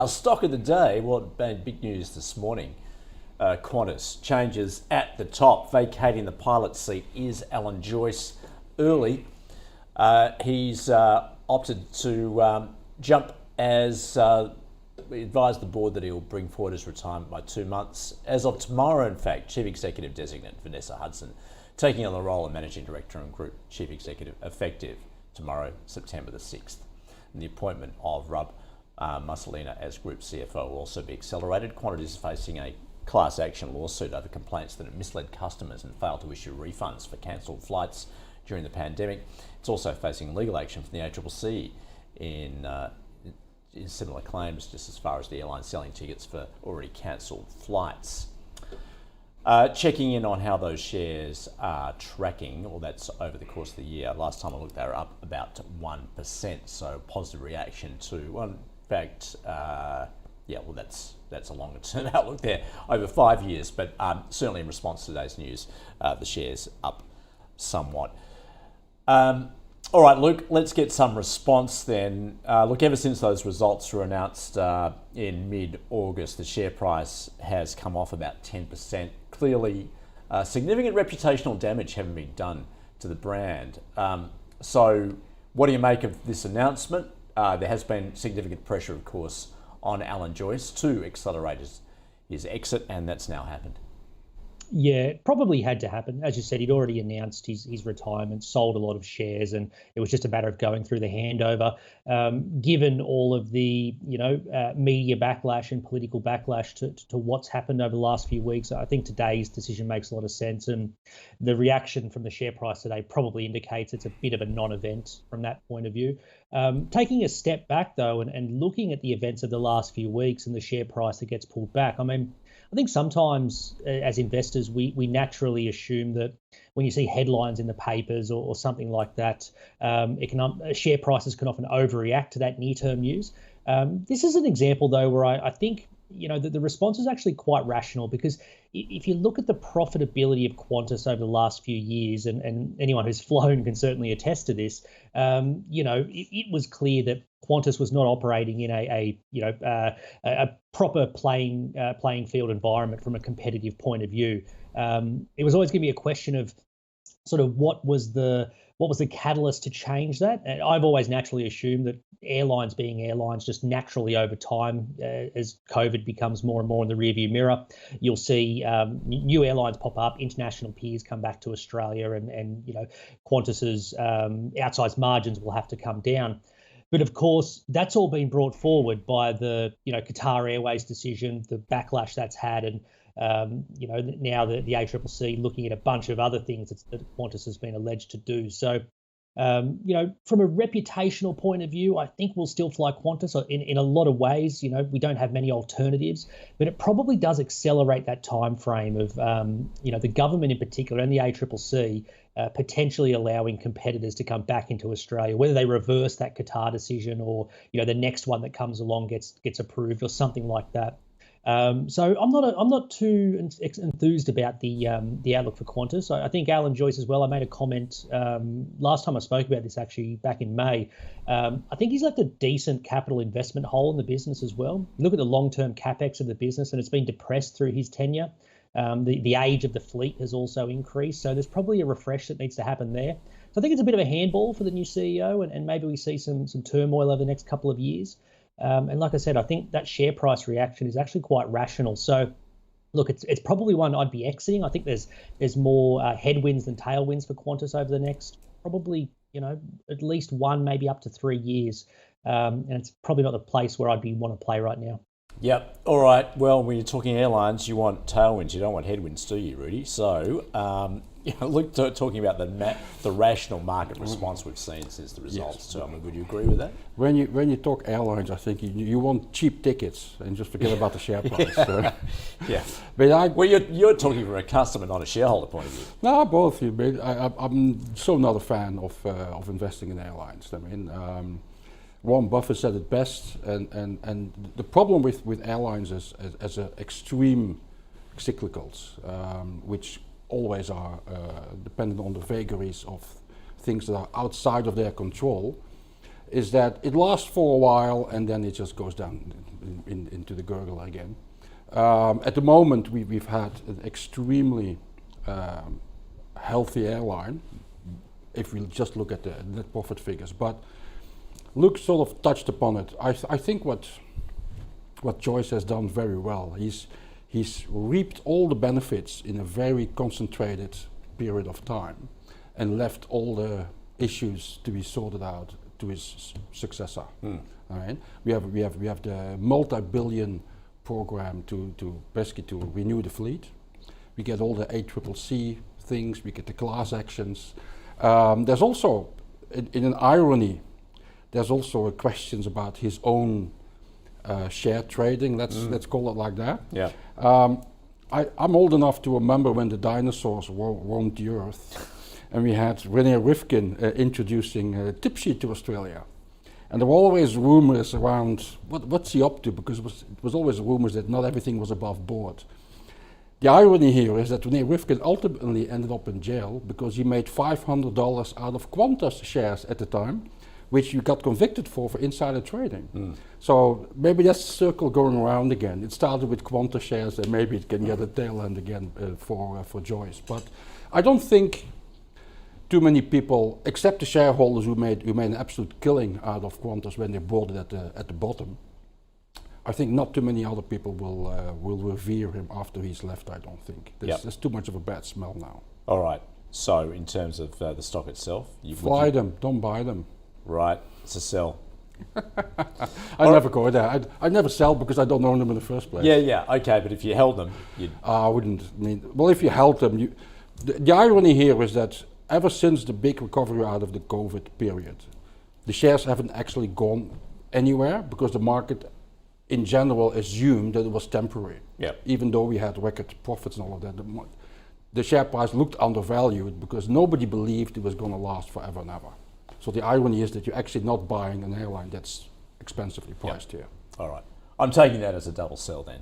Our stock of the day, what been big news this morning, Qantas changes at the top. Vacating the pilot seat is Alan Joyce early. He's opted to jump as we advised the board that he'll bring forward his retirement by 2 months. As of tomorrow, in fact, Chief Executive Designate Vanessa Hudson taking on the role of Managing Director and Group Chief Executive effective tomorrow, September the 6th. And the appointment of Marcolina as Group CFO will also be accelerated. Qantas is facing a class action lawsuit over complaints that it misled customers and failed to issue refunds for cancelled flights during the pandemic. It's also facing legal action from the ACCC in similar claims, just as far as the airline selling tickets for already cancelled flights. Checking in on how those shares are tracking, well, that's over the course of the year. Last time I looked, they were up about 1%, so positive reaction to, well, in fact, that's a longer term outlook there, over 5 years, but certainly in response to today's news, the shares up somewhat. All right, Luke, let's get some response then. Look, ever since those results were announced in mid-August, the share price has come off about 10%. Clearly, significant reputational damage having been done to the brand. So what do you make of this announcement? There has been significant pressure, of course, on Alan Joyce to accelerate his exit, and that's now happened. Yeah, it probably had to happen. As you said, he'd already announced his retirement, sold a lot of shares, and it was just a matter of going through the handover. Given all of the media backlash and political backlash to what's happened over the last few weeks, I think today's decision makes a lot of sense. And the reaction from the share price today probably indicates it's a bit of a non-event from that point of view. Taking a step back, though, and looking at the events of the last few weeks and the share price that gets pulled back, I think sometimes as investors, we naturally assume that when you see headlines in the papers or something like that, share prices can often overreact to that near-term news. This is an example, though, where I think the response is actually quite rational, because if you look at the profitability of Qantas over the last few years, and anyone who's flown can certainly attest to this, it was clear that Qantas was not operating in a proper playing field environment from a competitive point of view. It was always going to be a question of sort of what was the catalyst to change that. And I've always naturally assumed that airlines being airlines, just naturally over time, as COVID becomes more and more in the rearview mirror, you'll see new airlines pop up, international peers come back to Australia, and Qantas's outsized margins will have to come down. But of course, that's all been brought forward by the Qatar Airways decision, the backlash that's had, and now the ACCC looking at a bunch of other things that Qantas has been alleged to do. So, from a reputational point of view, I think we'll still fly Qantas in a lot of ways. We don't have many alternatives, but it probably does accelerate that time frame of, the government in particular and the ACCC potentially allowing competitors to come back into Australia, whether they reverse that Qatar decision or, the next one that comes along gets approved or something like that. So I'm not too enthused about the outlook for Qantas. I think Alan Joyce as well. I made a comment last time I spoke about this, actually back in May. I think he's left a decent capital investment hole in the business as well. Look at the long-term capex of the business, and it's been depressed through his tenure. The age of the fleet has also increased, so there's probably a refresh that needs to happen there. So I think it's a bit of a handball for the new CEO, and maybe we see some turmoil over the next couple of years. And like I said, I think that share price reaction is actually quite rational. So, look, it's probably one I'd be exiting. I think there's more headwinds than tailwinds for Qantas over the next probably at least 1, maybe up to 3 years. And it's probably not the place where I'd want to play right now. Yep. All right. Well, when you're talking airlines, you want tailwinds. You don't want headwinds, do you, Rudi? So, look, talking about the rational market response we've seen since the results. Yes. So, would you agree with that? When you talk airlines, I think you want cheap tickets and just forget about the share price. Yeah. But you're talking from a customer, not a shareholder point of view. No, both. I'm so not a fan of investing in airlines. I mean. Warren Buffett said it best, and the problem with airlines is as extreme cyclicals, which always are dependent on the vagaries of things that are outside of their control, is that it lasts for a while and then it just goes down into the gurgle again. At the moment, we've had an extremely healthy airline, if we just look at the net profit figures. But Luke sort of touched upon it. I think what Joyce has done very well, he's reaped all the benefits in a very concentrated period of time and left all the issues to be sorted out to his successor. All right? We have the multi-billion program to basically to renew the fleet. We get all the ACCC things, we get the class actions. There's also, in an irony, there's also questions about his own share trading, let's call it like that. Yeah. I'm old enough to remember when the dinosaurs roamed the earth and we had René Rifkin introducing Tipsy to Australia. And there were always rumors around what's he up to, because it was always rumors that not everything was above board. The irony here is that René Rifkin ultimately ended up in jail because he made $500 out of Qantas shares at the time, which you got convicted for insider trading. So maybe that's a circle going around again. It started with Qantas shares and maybe it can get a tail end again for Joyce. But I don't think too many people, except the shareholders who made an absolute killing out of Qantas when they bought it at the bottom. I think not too many other people will revere him after he's left. I don't think there's too much of a bad smell now. All right. So in terms of the stock itself, fly them, don't buy them. Right, it's a sell. I never go there. I never sell because I don't own them in the first place. Yeah, okay, but if you held them, you'd... I wouldn't. Well, if you held them, the irony here is that ever since the big recovery out of the COVID period, the shares haven't actually gone anywhere because the market in general assumed that it was temporary. Yep. Even though we had record profits and all of that, the share price looked undervalued because nobody believed it was going to last forever and ever. So the irony is that you're actually not buying an airline that's expensively priced here. All right. I'm taking that as a double sell then.